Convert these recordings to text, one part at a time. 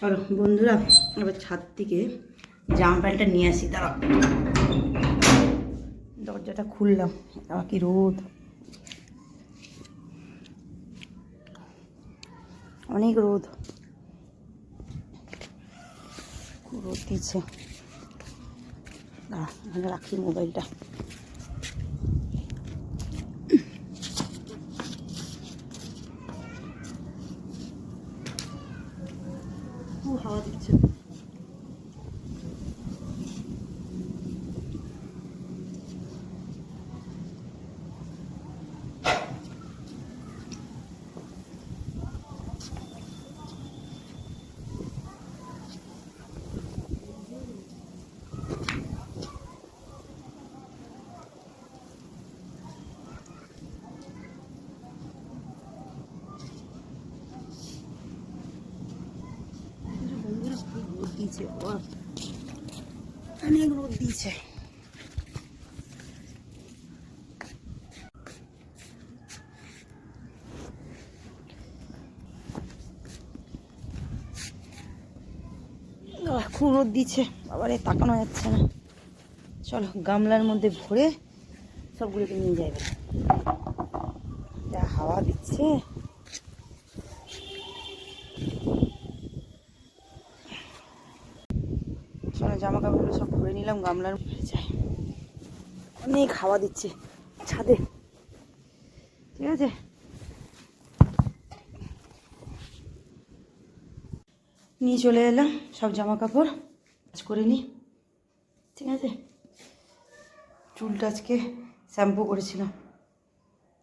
চলো বন্ধুরা, এবার ছাদ থেকে জামা প্যান্টটা নিয়ে আসি। দাঁড়াও, দরজাটা খুললাম। আবার কি রোদ, অনেক রোদ, রোদ দিচ্ছে। দাঁড়া, এখানে রাখি মোবাইলটা। হাওয়া দিচ্ছে। রোদ দিয়েছে, অনেক রোদ দিয়েছে। খুব রোদ দিচ্ছে, আবার তাকানো যাচ্ছে না। চলো গামলার মধ্যে ভরে সবগুলোকে নিয়ে যাবে। যা হাওয়া দিচ্ছে। চলো জামা কাপড়গুলো সব ভরে নিলাম গামলার মধ্যে। যাই, অনেক হাওয়া দিচ্ছে ছাদে। ঠিক আছে, নিয়ে চলে এলাম সব জামা কাপড়, কাজ করে নিই। ঠিক আছে, চুলটা আজকে শ্যাম্পু করেছিলাম,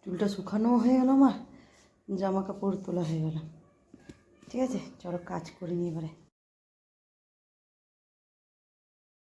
চুলটা শুকানো হয়ে গেল আমার, জামা কাপড় তোলা হয়ে গেল। ঠিক আছে, চলো কাজ করে নিই এবারে।